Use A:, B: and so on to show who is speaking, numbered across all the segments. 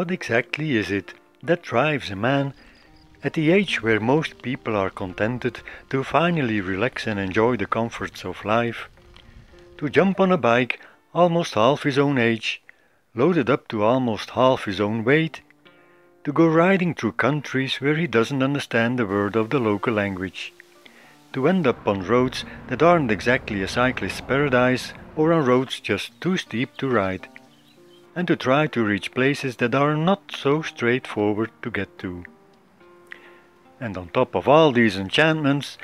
A: What exactly is it that drives a man, at the age where most people are contented to finally relax and enjoy the comforts of life, to jump on a bike almost half his own age, loaded up to almost half his own weight, to go riding through countries where he doesn't understand a word of the local language, to end up on roads that aren't exactly a cyclist's paradise or on roads just too steep to ride, and to try to reach places that are not so straightforward to get to. And on top of all these enchantments,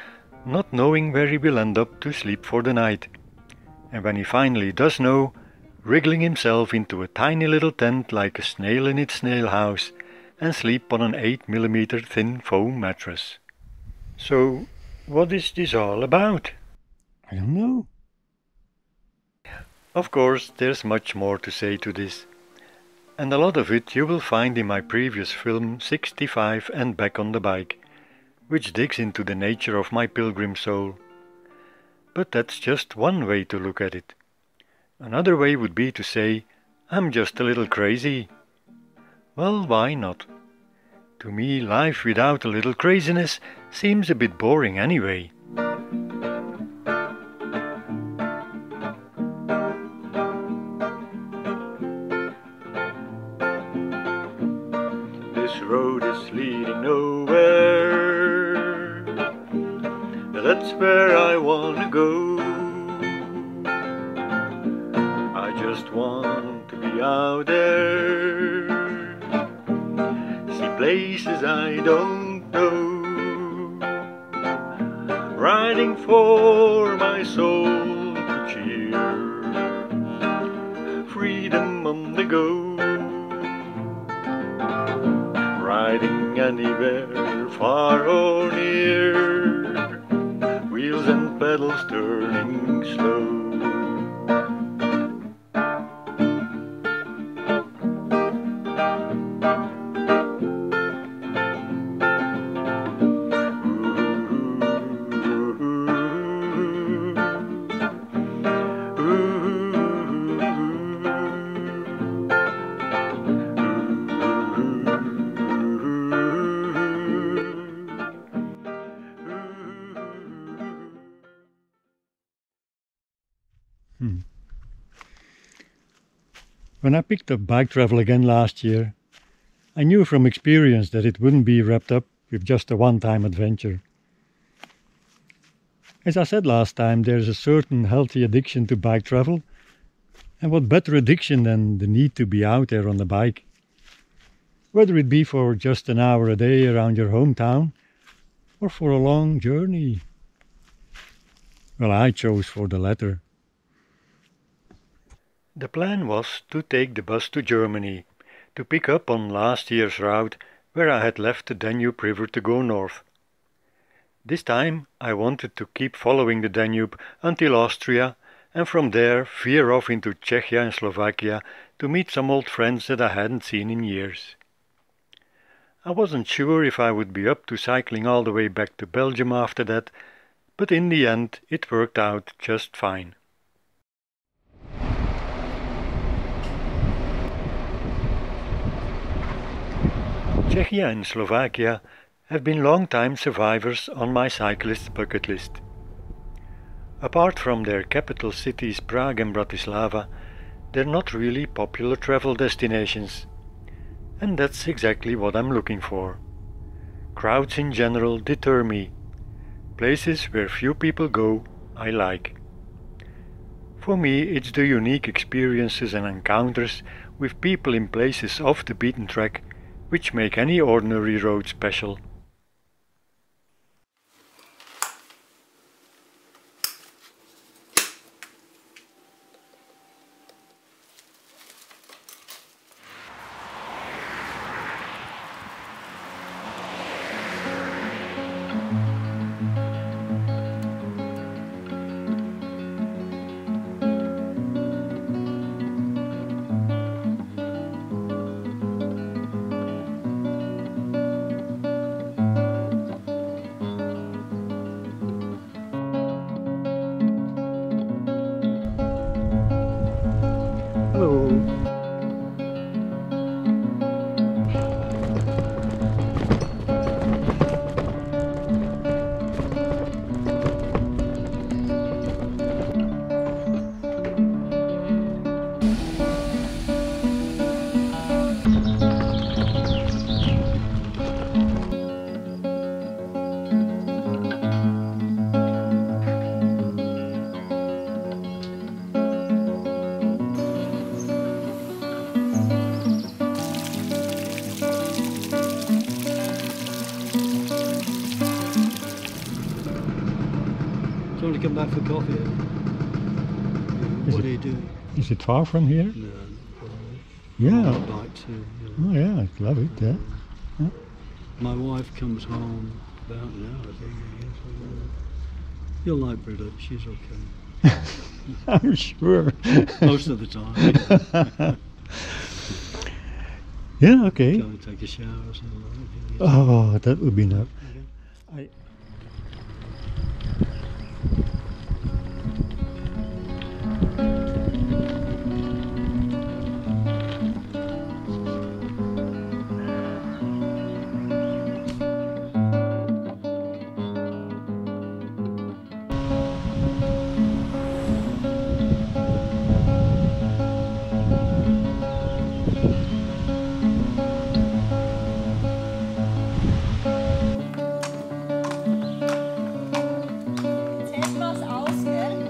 A: not knowing where he will end up to sleep for the night, and when he finally does know, wriggling himself into a tiny little tent like a snail in its snail house and sleep on an 8 mm thin foam mattress. So, what is this all about?
B: I don't know.
A: Of course, there's much more to say to this, and a lot of it you will find in my previous film 65 and Back on the Bike, which digs into the nature of my pilgrim soul. But that's just one way to look at it. Another way would be to say, I'm just a little crazy. Well, why not? To me, life without a little craziness seems a bit boring anyway. This road is leading nowhere. That's where I wanna go. I just want to be out there, see places I don't know, riding for my soul to cheer, freedom on the go, riding anywhere, far or near, wheels and pedals turning slow.
B: When I picked up bike travel again last year, I knew from experience that it wouldn't be wrapped up with just a one-time adventure. As I said last time, there's a certain healthy addiction to bike travel, and what better addiction than the need to be out there on the bike? Whether it be for just an hour a day around your hometown, or for a long journey. Well, I chose for the latter.
A: The plan was to take the bus to Germany, to pick up on last year's route where I had left the Danube River to go north. This time I wanted to keep following the Danube until Austria and from there veer off into Czechia and Slovakia to meet some old friends that I hadn't seen in years. I wasn't sure if I would be up to cycling all the way back to Belgium after that, but in the end it worked out just fine. Czechia and Slovakia have been long-time survivors on my cyclist's bucket list. Apart from their capital cities Prague and Bratislava, they're not really popular travel destinations. And that's exactly what I'm looking for. Crowds in general deter me. Places where few people go, I like. For me, it's the unique experiences and encounters with people in places off the beaten track which make any ordinary road special.
C: we come back for coffee. What do you do?
B: Is it far from here?
C: No.
B: Yeah.
C: I'd like to.
B: Oh yeah, I love it. Yeah.
C: My wife comes home about now, I think. I guess. You'll like Britta. She's okay.
B: I'm sure.
C: Most of the time.
B: Yeah. Okay.
C: Go and take a shower or something like that.
B: Oh, that would be nice. I
D: Etwas aus, gell?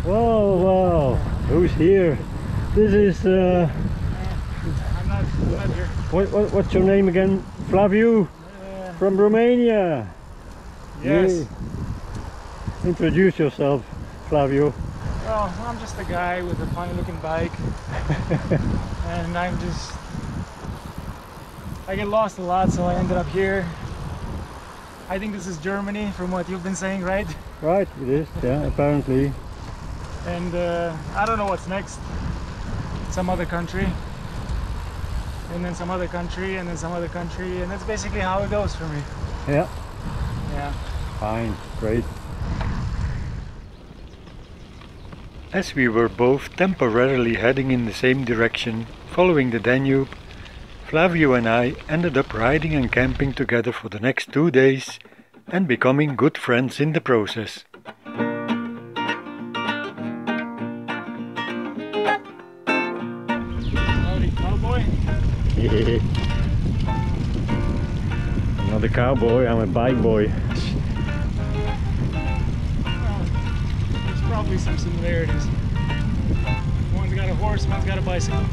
B: Wow, wow. Who's here? This is
E: I'm not here.
B: what's your name again? Flaviu from Romania.
E: Yes.
B: Yay. Introduce yourself, Flaviu.
E: Well, I'm just a guy with a funny looking bike. And I get lost a lot, so I ended up here. I think this is Germany from what you've been saying, right?
B: Right, it is, yeah, apparently.
E: And I don't know what's next. Some other country. And then some other country, and then some other country, and that's basically how it goes for me.
B: Yeah,
E: Yeah.
B: fine, great.
A: As we were both temporarily heading in the same direction, following the Danube, Flavio and I ended up riding and camping together for the next 2 days and becoming good friends in the process.
E: Howdy, cowboy.
B: I'm not a cowboy, I'm a bike boy.
E: Well, there's probably some similarities. One's got a horse, one's got a bicycle.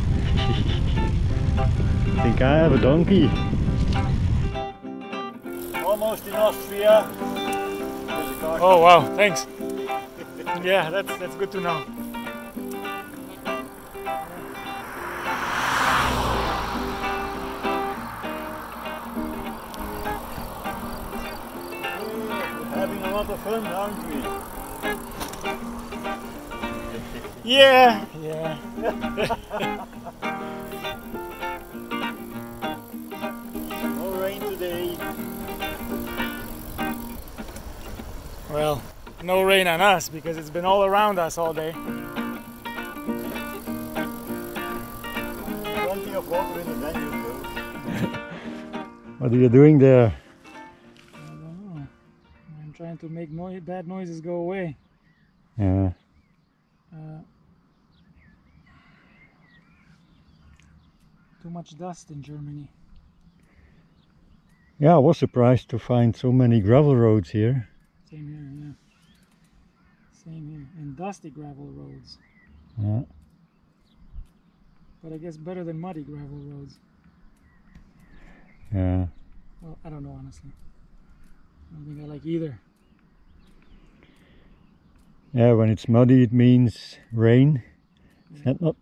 B: I think I have a donkey.
A: Almost in Austria.
E: Oh wow, thanks. Yeah, that's good to know.
A: We're having a lot of fun, aren't we?
E: Yeah.
A: No rain today.
E: Well, no rain on us because it's been all around us all day.
A: Plenty of water in the Danube though.
B: What are you doing there?
E: I don't know. I'm trying to make bad noises go away.
B: Yeah.
E: Too much dust in Germany.
B: Yeah, I was surprised to find so many gravel roads here.
E: Same here, yeah. Same here. And dusty gravel roads.
B: Yeah.
E: But I guess better than muddy gravel roads.
B: Yeah.
E: Well, I don't know, honestly. I don't think I like either.
B: Yeah, when it's muddy it means rain.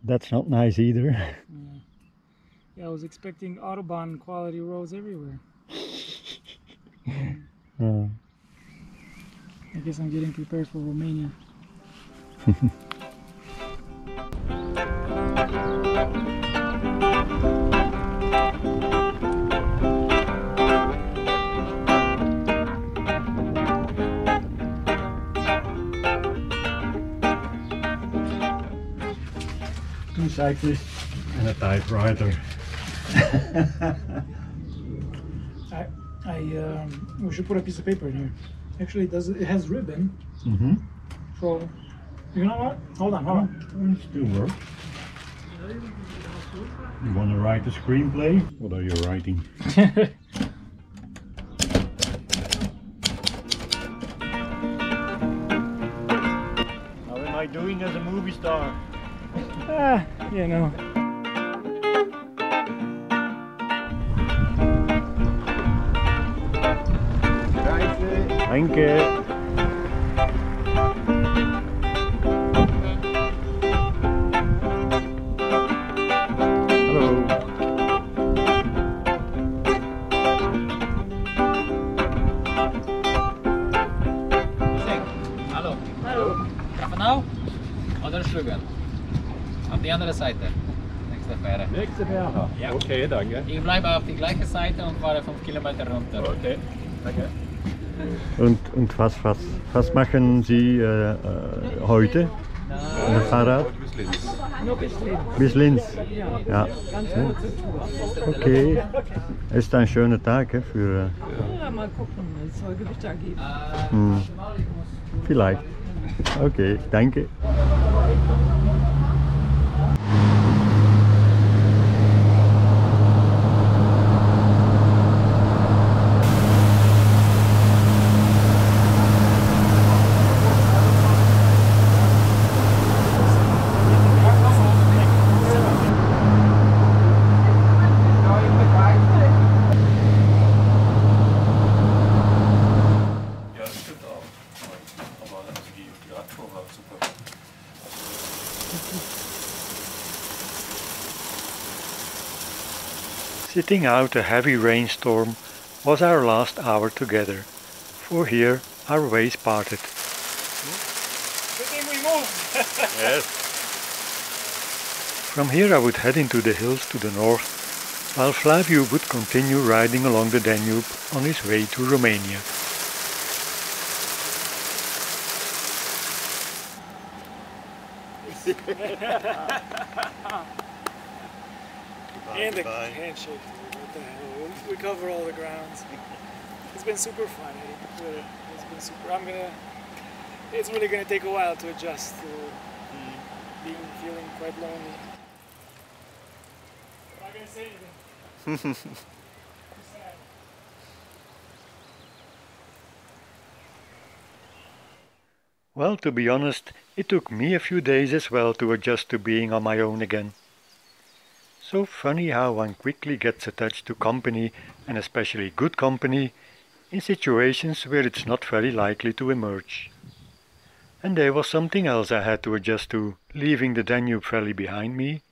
B: That's not nice either.
E: Yeah, I was expecting Autobahn quality roads everywhere.
B: Uh.
E: I guess I'm getting prepared for Romania.
B: Two cyclists and a typewriter.
E: We should put a piece of paper in here. Actually, it has ribbon.
B: Mm-hmm.
E: So, you know what? Hold on.
B: It still works. You want to write a screenplay? What are you writing?
A: How am I doing as a movie star?
E: You know.
B: Danke. Hallo.
F: Hallo. Hallo. Van nou? Oder Schlüggen? Auf die andere Seite. Nächste Fähre.
G: Nächste Fähre?
F: Ja.
G: Okay, danke.
F: Ich bleibe auf die gleiche Seite und fahre 5 Kilometer runter.
G: Okay, danke.
B: Und was machen Sie heute? Mit dem Fahrrad?
G: Bis Linz.
E: Nur bis Linz.
B: Bis Linz? Ja.
E: Ganz kurze Tour.
B: Okay. Es ist ein schöner Tag für...
E: Ja, mal gucken. Es soll Gewitter geben.
B: Vielleicht. Okay, danke.
G: Ja, das stimmt auch. Aber also die Radtour war super.
A: Sitting out a heavy rainstorm was our last hour together, for here our ways parted.
E: Good thing we moved.
A: Yes. From here I would head into the hills to the north, while Flavio would continue riding along the Danube on his way to Romania.
E: And the handshake. What the hell? We cover all the grounds. It's been super fun, Eddie. Really. It's been super. It's really gonna take a while to adjust to feeling quite lonely. I'm not gonna say anything. Too sad.
A: Well, to be honest, it took me a few days as well to adjust to being on my own again. So funny how one quickly gets attached to company, and especially good company, in situations where it's not very likely to emerge. And there was something else I had to adjust to, leaving the Danube Valley behind me.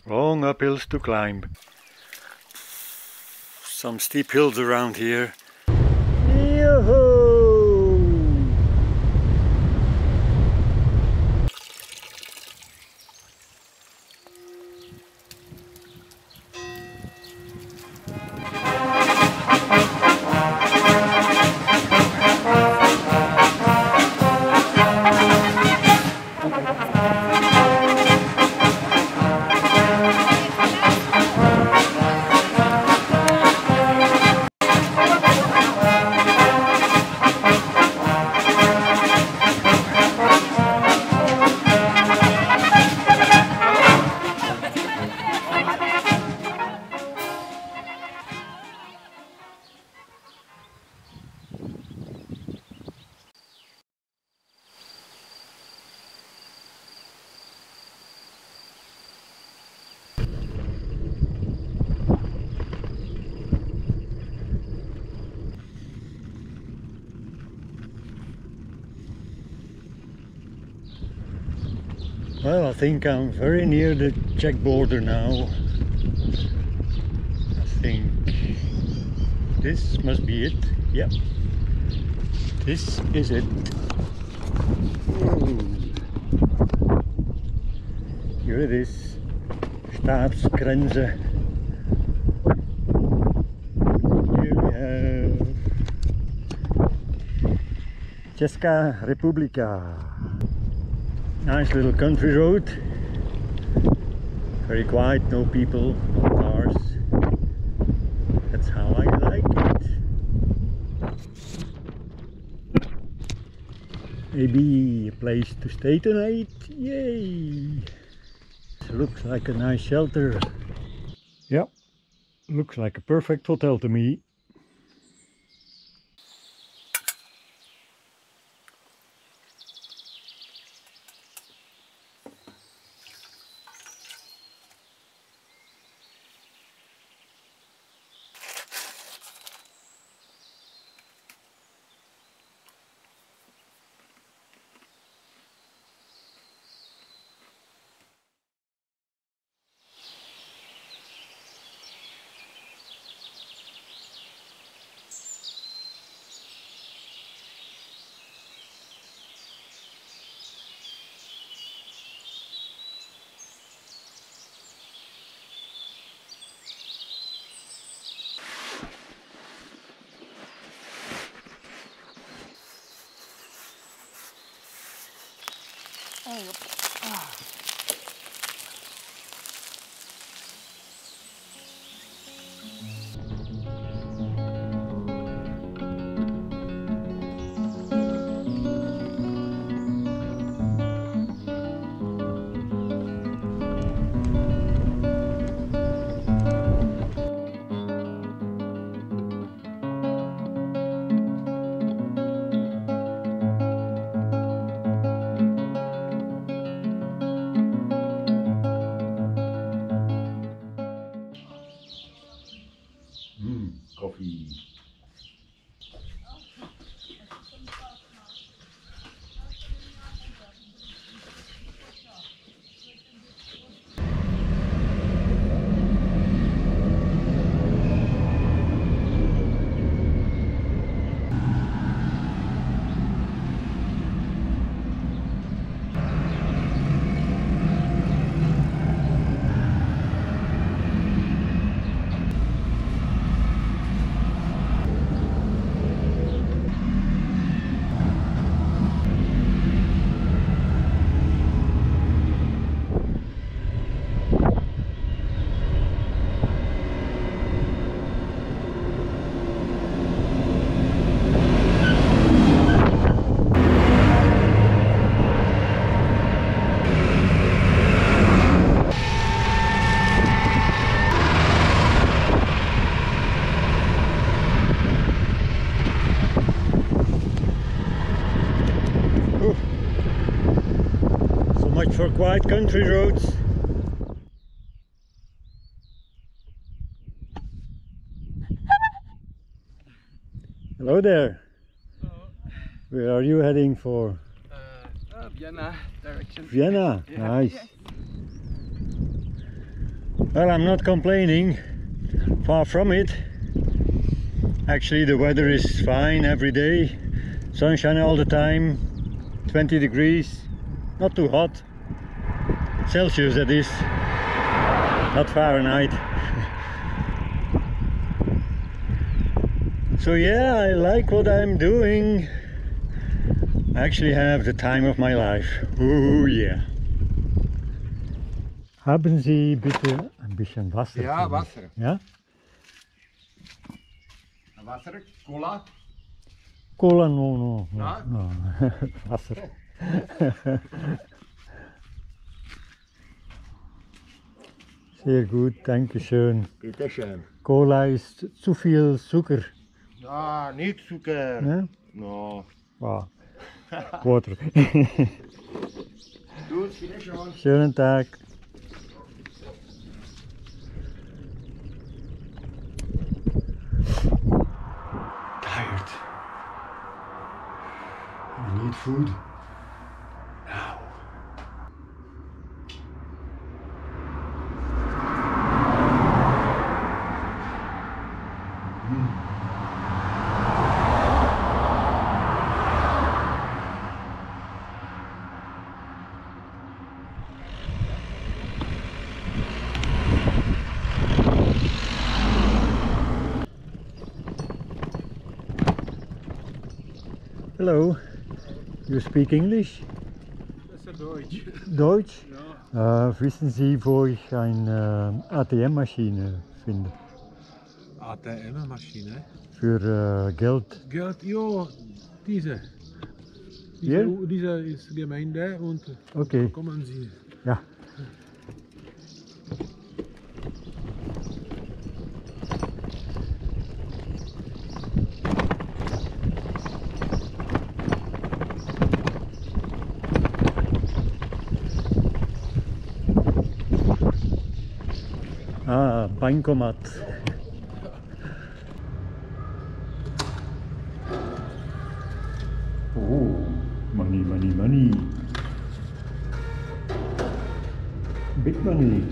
A: Long uphills to climb. Some steep hills around here. Yoo-hoo!
B: Well, I think I'm very near the Czech border now. I think this must be it. Yep, this is it. Ooh. Here it is, Staatsgrenze. Here we have Česká republika. Nice little country road, very quiet, no people, no cars. That's how I like it. Maybe a place to stay tonight, yay! Looks like a nice shelter. Yep, looks like a perfect hotel to me. Coffee. For quiet country roads. Hello there.
H: Hello.
B: Where are you heading for?
H: Vienna direction.
B: Vienna,
H: Yeah.
B: nice.
H: Yes.
B: Well, I'm not complaining, far from it. Actually, the weather is fine every day, sunshine all the time, 20 degrees, not too hot. Celsius that is, not Fahrenheit. So yeah, I like what I'm doing. I actually have the time of my life. Oh yeah. Haben Sie bitte ein bisschen Wasser?
H: Ja, Wasser.
B: Ja?
H: Wasser, Cola.
B: Cola, no.
H: No?
B: No. Wasser. Sehr gut, danke schön.
H: Bitte schön.
B: Cola ist zu viel Zucker.
H: Ah, nicht Zucker.
B: Ne?
H: No.
B: Wow. Water.
H: Gut, bitte schön.
B: Schönen Tag. Tired. I need food. Now. Hello. You speak English?
C: Das ist Deutsch.
B: Deutsch?
C: Ja.
B: Wissen Sie, wo ich eine ATM-Maschine finde?
C: ATM-Maschine.
B: Für Geld.
C: Geld, ja, diese.
B: Hier?
C: Diese ist Gemeinde und
B: Okay.
C: kommen Sie.
B: Ja. Ah, Bankomat. Oh, money, money, money. Big money.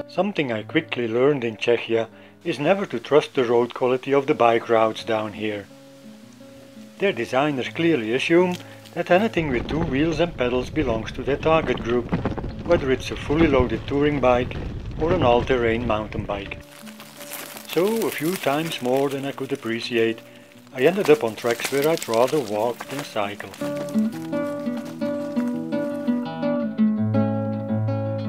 B: Something I quickly learned in Czechia is never to trust the road quality of the bike routes down here. Their designers clearly assume that anything with two wheels and pedals belongs to their target group, whether it's a fully loaded touring bike or an all-terrain mountain bike. So, a few times more than I could appreciate, I ended up on tracks where I'd rather walk than cycle.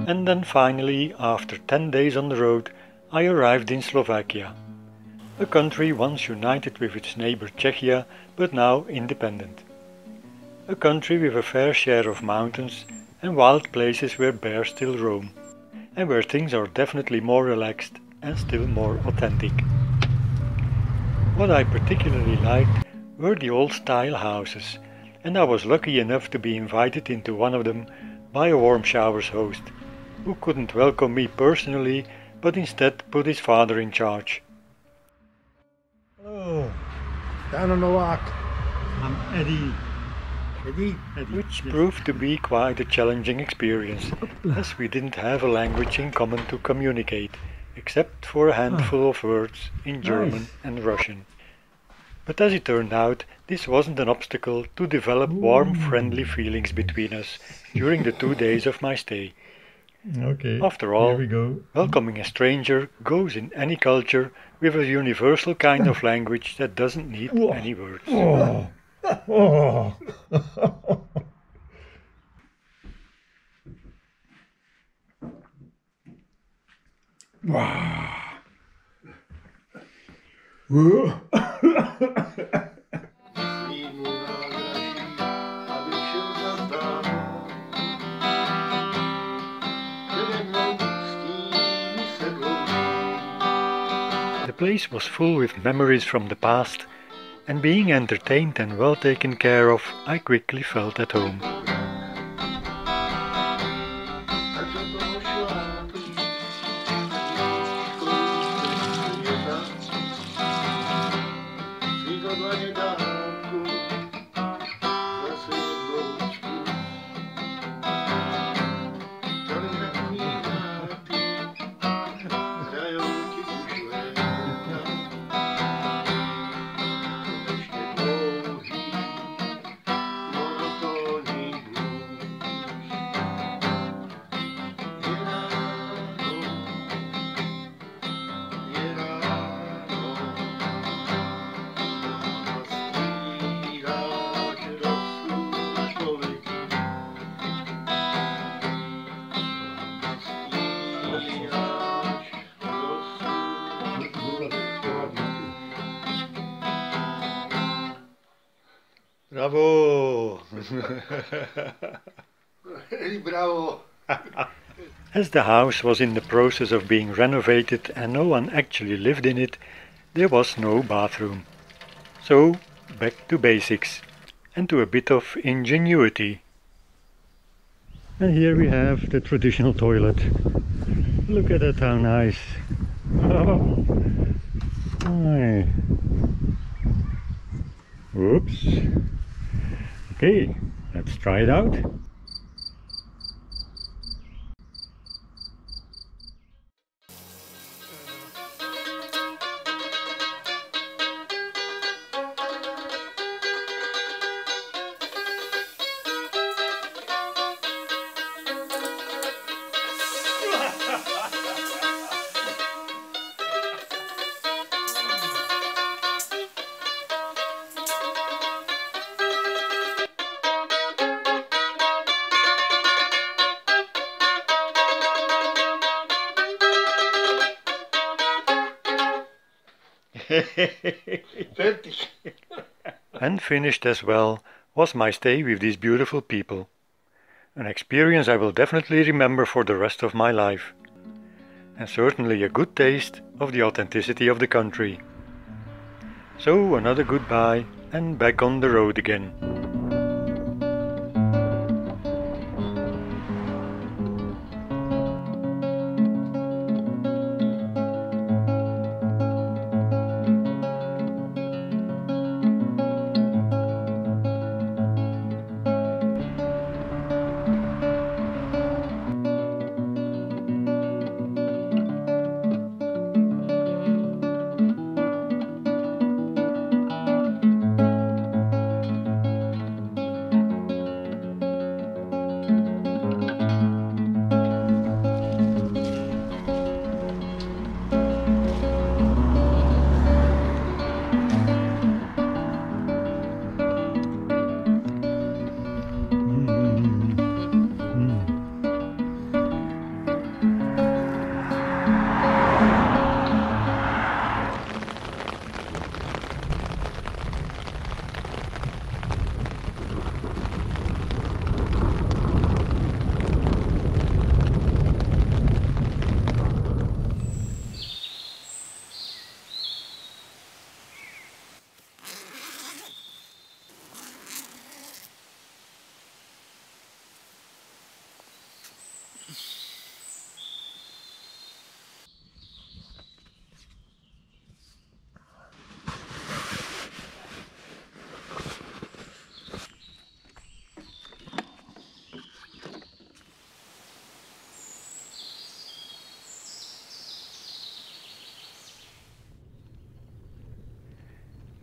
B: And then finally, after 10 days on the road, I arrived in Slovakia, a country once united with its neighbor Czechia, but now independent. A country with a fair share of mountains and wild places where bears still roam, and where things are definitely more relaxed and still more authentic. What I particularly liked were the old-style houses, and I was lucky enough to be invited into one of them by a warm showers host, who couldn't welcome me personally, but instead put his father in charge.
H: Hello. Danube.
B: I'm Eddie.
H: Eddie?
B: yes.
A: Which proved to be quite a challenging experience, as we didn't have a language in common to communicate, except for a handful of words in German and Russian. But as it turned out, this wasn't an obstacle to develop warm, friendly feelings between us during the 2 days of my stay.
B: Okay,
A: After all,
B: here we go.
A: welcoming a stranger goes in any culture with a universal kind of language that doesn't need any words.
B: Oh. Oh. Wow.
A: The place was full with memories from the past, and being entertained and well taken care of, I quickly felt at home.
B: Bravo!
H: Bravo!
A: As the house was in the process of being renovated and no one actually lived in it, there was no bathroom. So, back to basics, and to a bit of ingenuity.
B: And here we have the traditional toilet. Look at that, how nice. Oh. Aye. Oops. Okay, let's try it out.
H: Fertig.
A: And finished as well was my stay with these beautiful people. An experience I will definitely remember for the rest of my life. And certainly a good taste of the authenticity of the country. So another goodbye and back on the road again.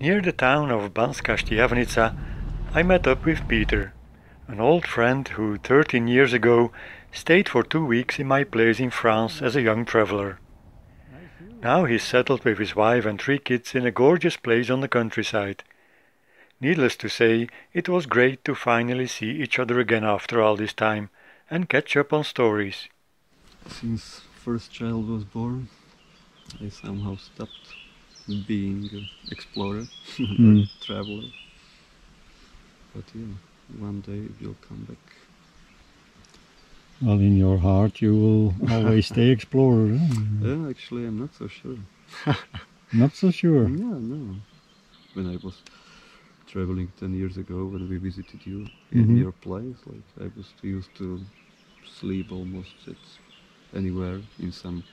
A: Near the town of Banska Štiavnica, I met up with Peter, an old friend who 13 years ago stayed for 2 weeks in my place in France as a young traveler. Now he's settled with his wife and 3 kids in a gorgeous place on the countryside. Needless to say, it was great to finally see each other again after all this time and catch up on stories.
C: Since first child was born, I somehow stopped being an explorer, traveler. But yeah, one day it will come back.
B: Well, in your heart you will always stay explorer.
C: Yeah, actually I'm not so sure.
B: Not so sure.
C: Yeah, no. When I was traveling 10 years ago, when we visited you in your place, like I was used to sleep almost at anywhere in some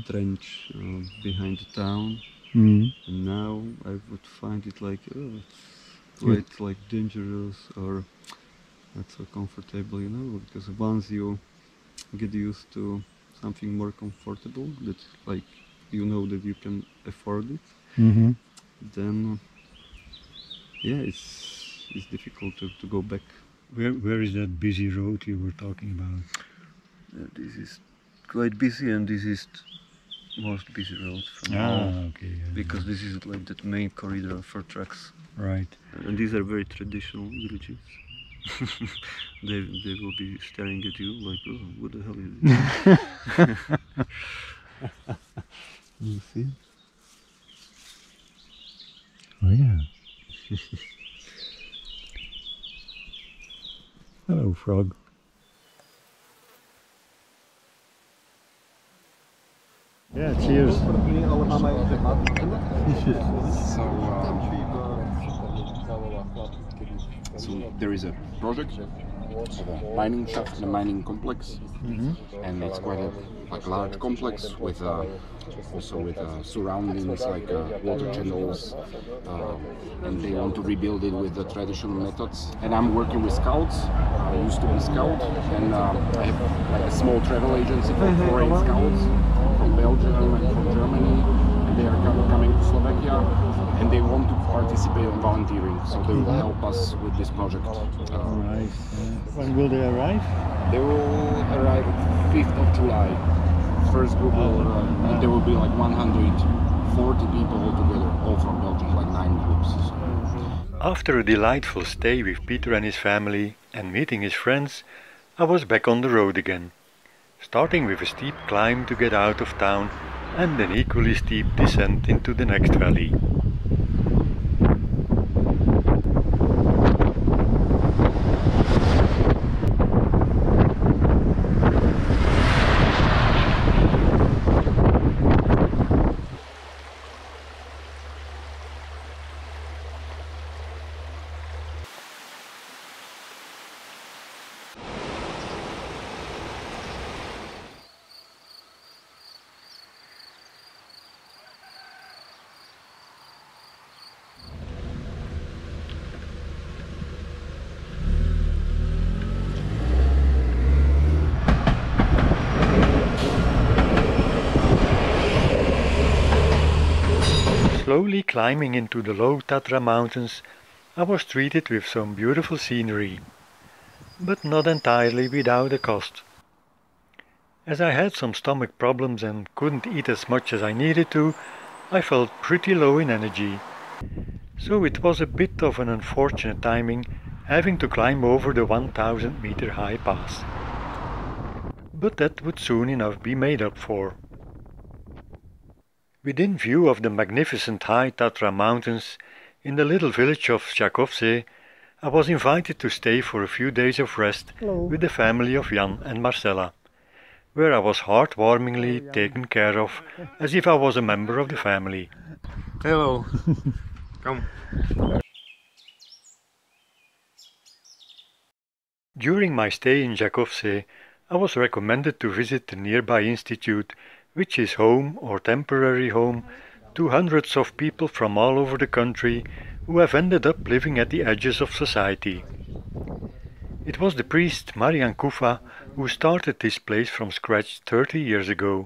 C: trench behind the town. And now I would find it like quite like dangerous or not so comfortable, you know, because once you get used to something more comfortable, that like you know that you can afford it, then yeah, it's difficult to go back.
B: Where is that busy road you were talking about?
C: This is quite busy, and this is most busy road from home,
B: okay. Yeah,
C: because this is like the main corridor for trucks.
B: Right.
C: And these are very traditional villages. they will be staring at you like, oh, what the hell is this? You see?
B: Oh yeah. Hello, frog. Yeah, cheers.
G: So there is a project of a mining shaft and a mining complex, and it's quite a large complex with also with surroundings like water channels, and they want to rebuild it with the traditional methods. And I'm working with scouts. I used to be scout, and I have like a small travel agency for foreign scouts from Belgium and from Germany, and they are coming to Slovakia, and they want to participate in volunteering, so they will help us with this project.
B: Right. When will they arrive?
G: They will arrive at 5th of July. First group will arrive, and there will be like 140 people altogether, all from Belgium, like 9 groups.
A: After a delightful stay with Peter and his family and meeting his friends, I was back on the road again, starting with a steep climb to get out of town and an equally steep descent into the next valley. Slowly climbing into the low Tatra mountains, I was treated with some beautiful scenery, but not entirely without a cost. As I had some stomach problems and couldn't eat as much as I needed to, I felt pretty low in energy. So it was a bit of an unfortunate timing having to climb over the 1000-meter high pass. But that would soon enough be made up for. Within view of the magnificent high Tatra mountains, in the little village of Žakovce, I was invited to stay for a few days of rest with the family of Jan and Marcella, where I was heartwarmingly taken care of as if I was a member of the family.
H: Hello. Come.
A: During my stay in Žakovce, I was recommended to visit the nearby institute, which is home or temporary home to hundreds of people from all over the country who have ended up living at the edges of society. It was the priest Marian Kufa who started this place from scratch 30 years ago,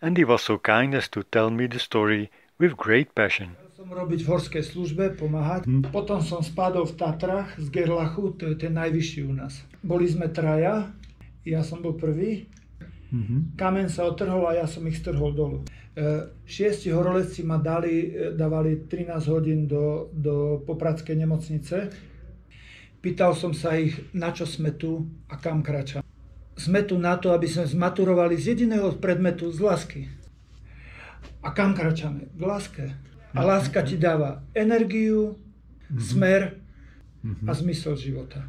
A: and he was so kind as to tell me the story with great passion.
I: Som robiť v horskej službe, pomáhať. Potom som spadol v Tatrách z Gerlachu, to je ten najvyšší u nás. Boli sme traja, ja som bol prvý. Kameň sa otrhol a ja som ich strhol dolu. 6 horolezci ma dávali 13 hodín do popradskej nemocnice. Pýtal som sa ich, na čo sme tu a kam kráčam. Sme tu na to, aby sme zmaturovali z jediného predmetu, z lásky. A kam kráčame? K láske. A láska ti dáva energiu, smer a zmysel života.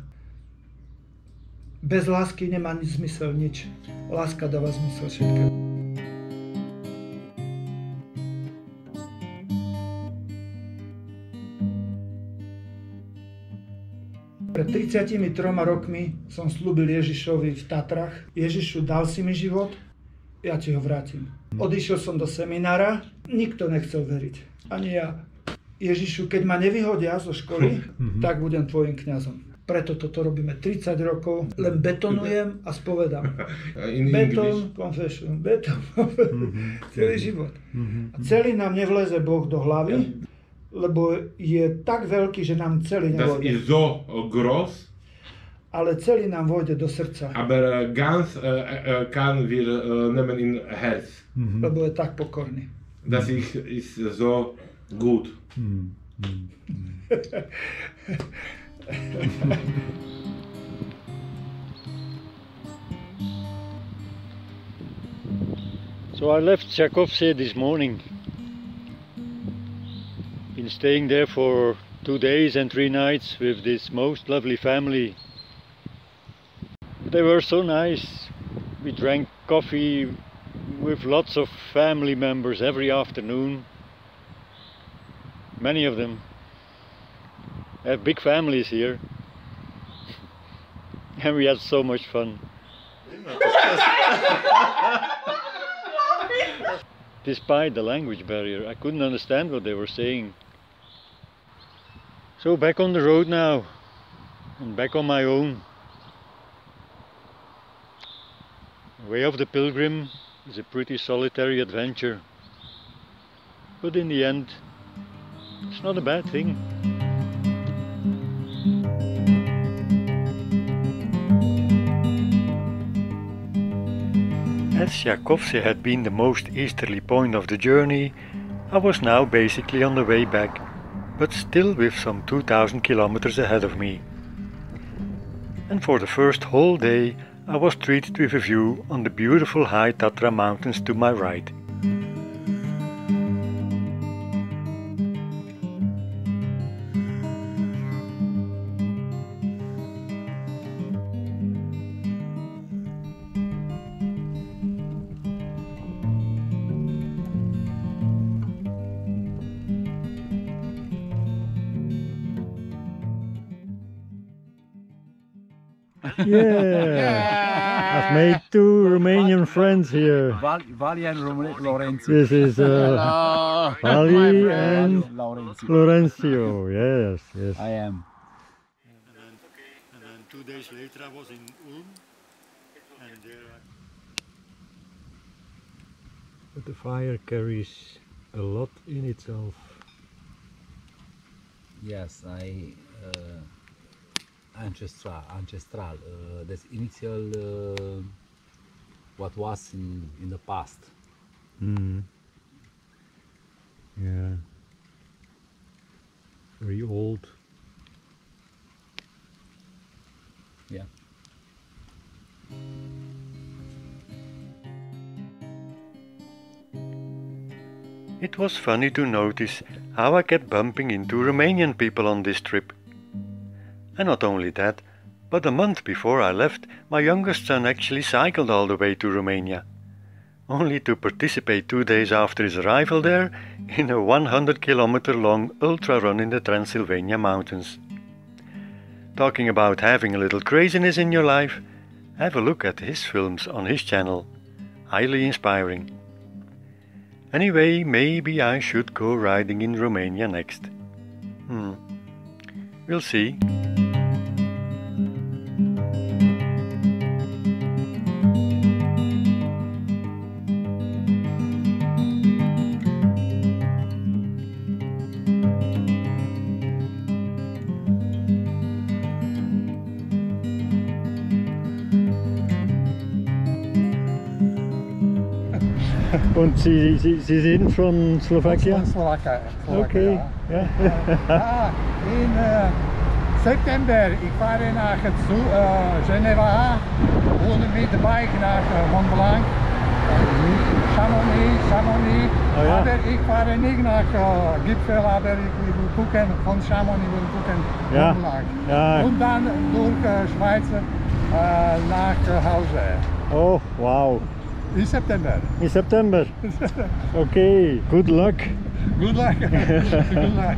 I: Bez lásky nemá zmysel nič. Láska dáva zmysel všetkému. Pred 33 rokmi som slúbil Ježišovi v Tatrach. Ježišu, dal si mi život, ja ti ho vrátim. Odišiel som do seminára, nikto nechcel veriť. Ani ja. Ježišu, keď ma nevyhodia zo školy, tak budem tvojim kňazom. Preto toto robíme 30 rokov, len betonujem a spovedám. Beton, confession, beton, celý život. A celý nám nevleze Boh do hlavy, lebo je tak veľký, že nám celý nevojde.
J: Das ist so groß.
I: Ale celý nám vojde do srdca.
J: Aber ganz kann wir nehmen in Herz.
I: Lebo je tak pokorný.
J: Das ist so gut.
A: So I left Žakovce this morning. Been staying there for 2 days and 3 nights with this most lovely family. They were so nice. We drank coffee with lots of family members every afternoon. Many of them have big families here. And we had so much fun. Despite the language barrier, I couldn't understand what they were saying. So back on the road now, and back on my own. The way of the pilgrim is a pretty solitary adventure, but in the end, it's not a bad thing. As Žakovce had been the most easterly point of the journey, I was now basically on the way back, but still with some 2000 kilometers ahead of me. And for the first whole day I was treated with a view on the beautiful high Tatra mountains to my right.
B: Yeah, I've made 2 Romanian friends here.
F: Vali and Lorenzo.
B: This is Vali and Lorenzo. Yes, yes.
F: I am.
B: And then 2 days later I was in Ulm, and there But the fire carries a lot in itself.
F: Yes, ancestral. This initial what was in the past.
B: Mm. Yeah. Very old.
F: Yeah.
A: It was funny to notice how I kept bumping into Romanian people on this trip. And not only that, but a month before I left, my youngest son actually cycled all the way to Romania, only to participate 2 days after his arrival there in a 100-kilometer long ultra run in the Transylvania mountains. Talking about having a little craziness in your life, have a look at his films on his channel. Highly inspiring. Anyway, maybe I should go riding in Romania next. We'll see.
B: Und Sie sind von Slovakia?
K: Slovakia.
B: Okay. Ja.
K: In september, ik vaar naar Geneva, wonen met de bike naar Mont Blanc, Chamonix.
B: Oh, ja.
K: Maar ik vaar niet naar Gipfel, maar ik wil gucken, von Chamonix wil gucken,
B: Ja.
K: Mont Blanc.
B: Ja.
K: Und dann durch Schweiz nach Hause.
B: Oh, wow.
K: In September.
B: In September. Okay, good luck.
K: Good luck. Good luck.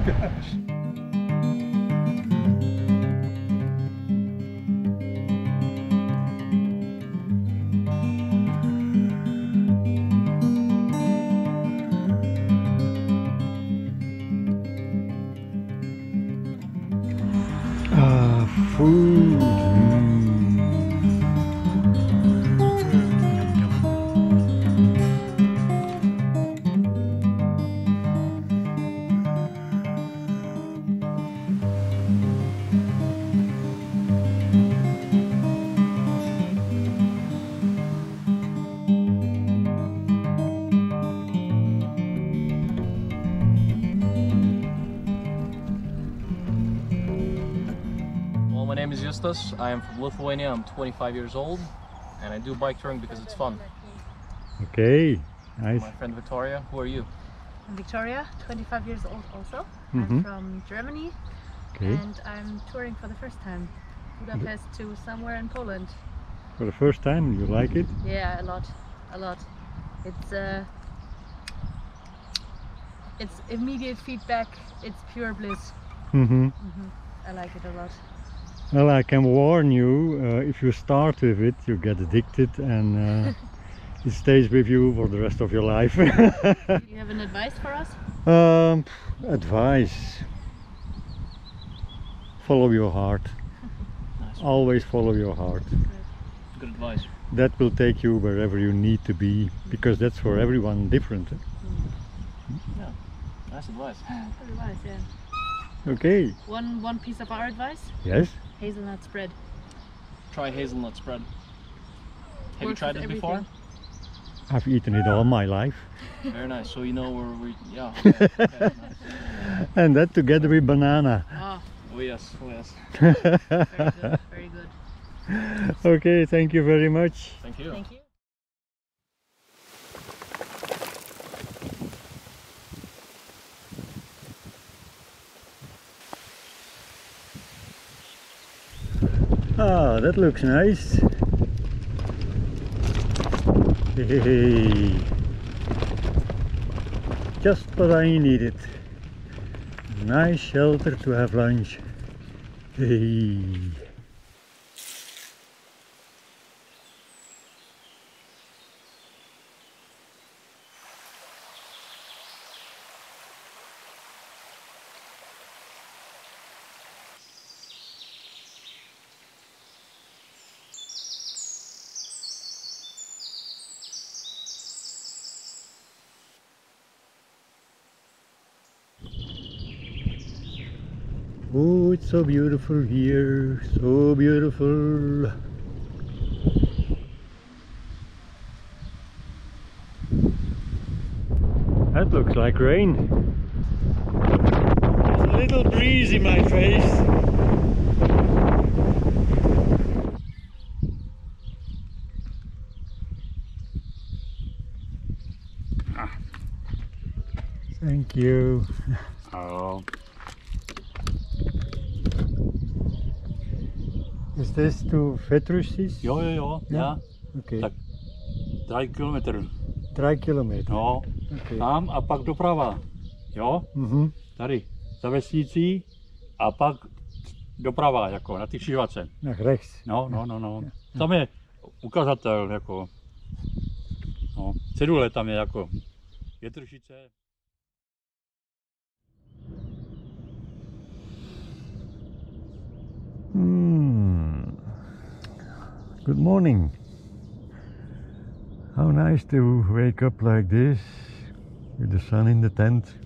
B: Food.
L: My name is Justus. I am from Lithuania. I'm 25 years old and I do bike touring because it's fun.
B: Okay, nice.
L: My friend Victoria, who are you?
M: I'm Victoria, 25 years old also.
B: Mhm.
M: I'm from Germany.
B: Okay.
M: And I'm touring for the first time. Budapest to somewhere in Poland.
B: For the first time, you like it?
M: Yeah, a lot. It's immediate feedback. It's pure bliss. I like it a lot.
B: Well, I can warn you, if you start with it, you get addicted and it stays with you for the rest of your life.
M: Do you have an advice for us?
B: Advice. Follow your heart.
L: Nice.
B: Always follow your heart.
L: Good advice.
B: That will take you wherever you need to be, because that's for everyone different.
L: Yeah, nice advice.
M: Good advice, yeah.
B: Okay.
M: One piece of our advice?
B: Yes?
M: Hazelnut spread.
L: Try hazelnut spread. Have you
M: Works
L: tried
M: with
L: this before?
M: everything.
B: I've eaten it all my life.
L: Very nice. So you know where we, yeah. Okay, nice.
B: And that together with banana.
M: Oh,
L: Oh yes, oh yes.
M: very good, very good.
B: Okay, thank you very much.
L: Thank you.
M: Thank you.
B: Ah, that looks nice. Hey, just what I needed. Nice shelter to have lunch. Hey. Oh, it's so beautiful here, so beautiful. That looks like rain. There's a little breeze in my face. Thank you.
N: Oh.
B: Is this to Vetrusis?
N: Jo, jo, jo, ja.
B: Okay.
N: Tak 3 kilometer.
B: 3 kilometer.
N: No,
B: okay.
N: Tam a pak doprava. Jo? Tady, za vesnicí a pak doprava, jako na ty křižovatce.
B: Nach rechts.
N: No. Tam je ukazatel, jako. No, cedule tam je jako. Větršice.
B: Good morning. How nice to wake up like this with the sun in the tent.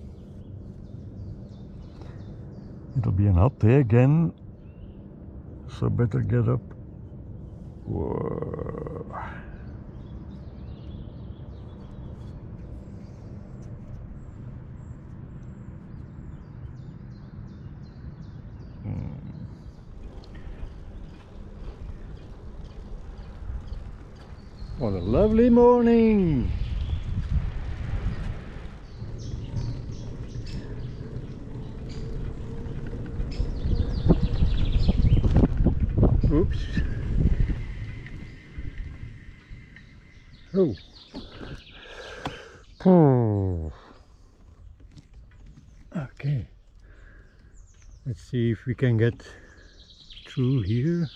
B: It'll be a hot day again, so better get up. Whoa. What a lovely morning! Oops. Oh. Okay. Let's see if we can get through here.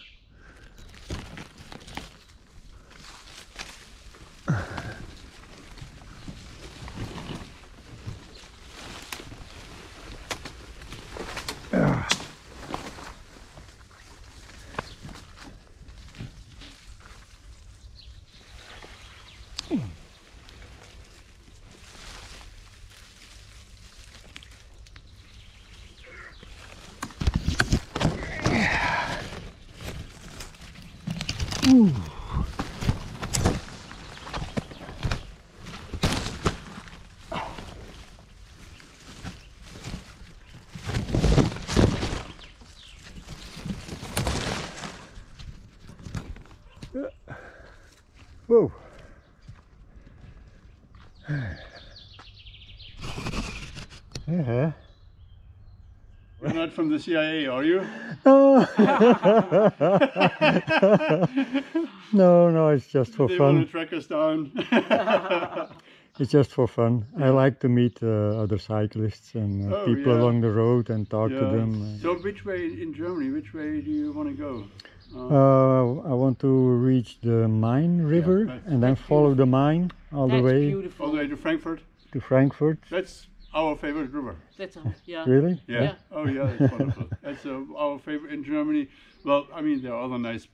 B: Whoa. Yeah.
O: You're not from the CIA, are you?
B: Oh. No, it's just for
O: they
B: fun.
O: Want to track us down?
B: It's just for fun. I like to meet other cyclists and people along the road and talk to them.
O: So which way in Germany, which way do you want to go?
B: I want to reach the Main River and then follow the Main all the way.
O: All the way to Frankfurt?
B: To Frankfurt.
O: That's our favorite river.
P: That's yeah.
B: Really?
O: Yeah. Oh yeah, it's wonderful. That's our favorite in Germany. Well, I mean, there are other nice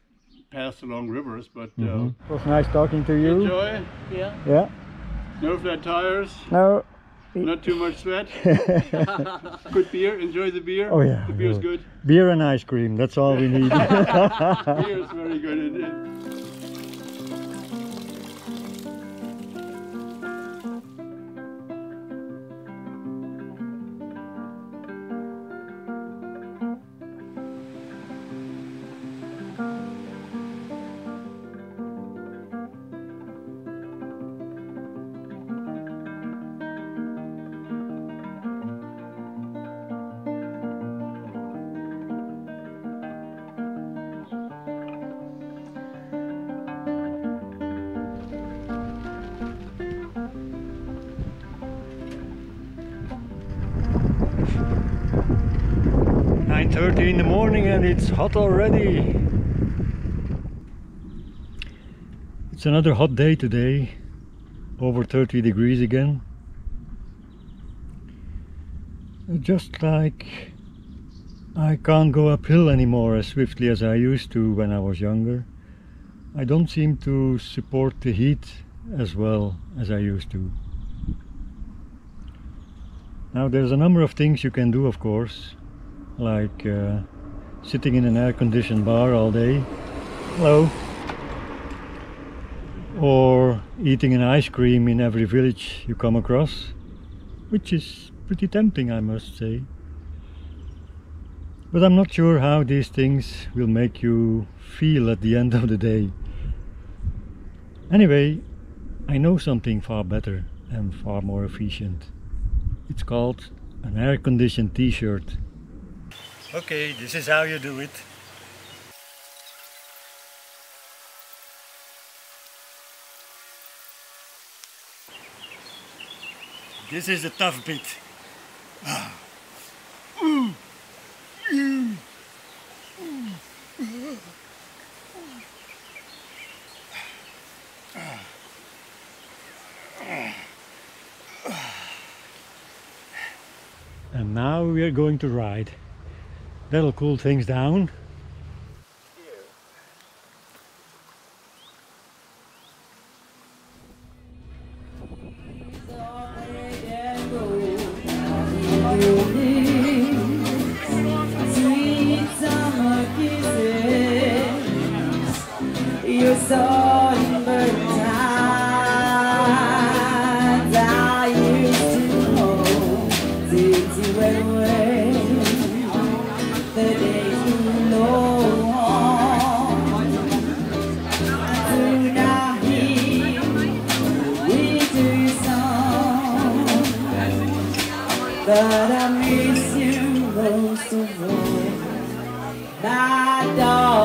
O: paths along rivers, but
B: It was nice talking to you.
O: Enjoy.
P: Yeah.
B: Yeah.
O: No flat tires.
B: No.
O: Not too much sweat. Good beer. Enjoy the beer.
B: Oh yeah.
O: The beer's good.
B: Beer and ice cream. That's all we need.
O: Beer is very good.
B: .30 in the morning and it's hot already. It's another hot day today, over 30 degrees again. Just like I can't go uphill anymore as swiftly as I used to when I was younger. I don't seem to support the heat as well as I used to. Now there's a number of things you can do, of course. like sitting in an air-conditioned bar all day. Hello. Or eating an ice cream in every village you come across, which is pretty tempting, I must say. But I'm not sure how these things will make you feel at the end of the day. Anyway, I know something far better and far more efficient. It's called an air-conditioned t-shirt. Okay, this is how you do it. This is the tough bit. And now we are going to ride. That'll cool things down.
P: But I miss you most of all, my darling.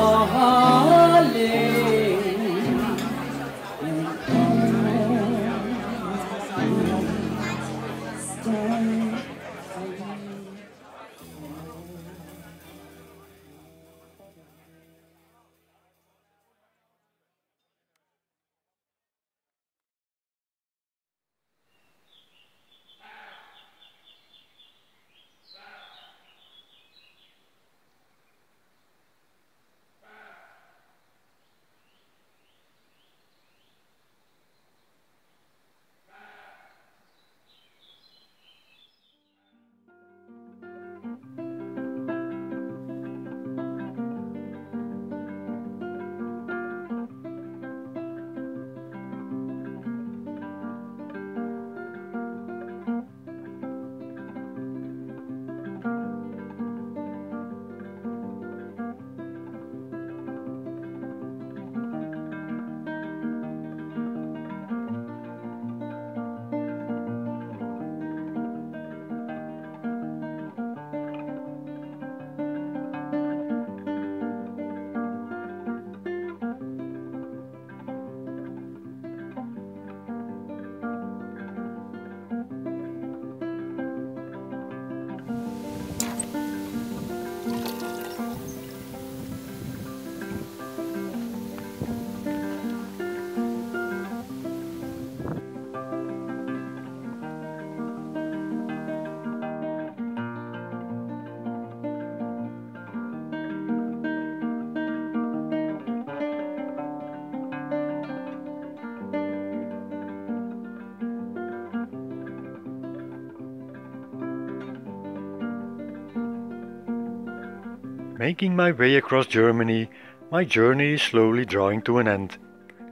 A: Making my way across Germany, my journey is slowly drawing to an end,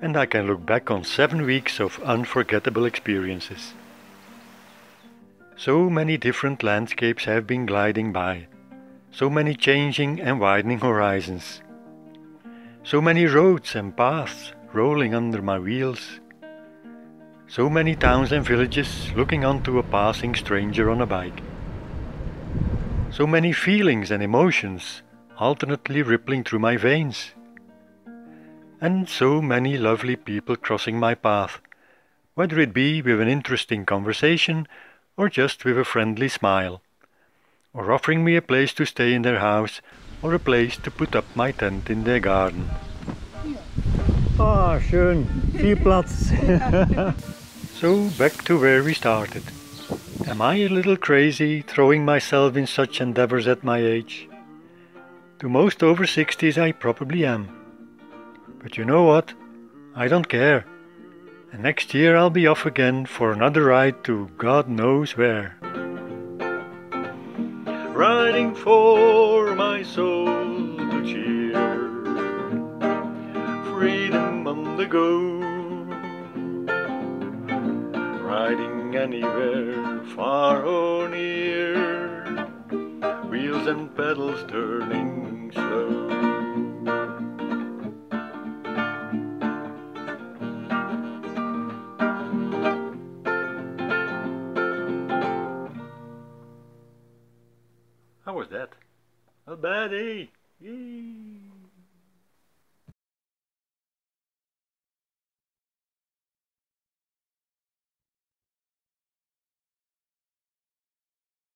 A: and I can look back on 7 weeks of unforgettable experiences. So many different landscapes have been gliding by, so many changing and widening horizons, so many roads and paths rolling under my wheels, so many towns and villages looking onto a passing stranger on a bike, so many feelings and emotions alternately rippling through my veins, and so many lovely people crossing my path, whether it be with an interesting conversation or just with a friendly smile, or offering me a place to stay in their house or a place to put up my tent in their garden.
B: Ah, schön, viel Platz.
A: So back to where we started. Am I a little crazy throwing myself in such endeavors at my age? To most over 60s I probably am. But you know what? I don't care. And next year I'll be off again for another ride to God knows where. Riding something for my soul to cheer. Freedom on the go, riding anywhere, far or near, wheels and pedals turning slow. How was that? Not bad, eh? Yay.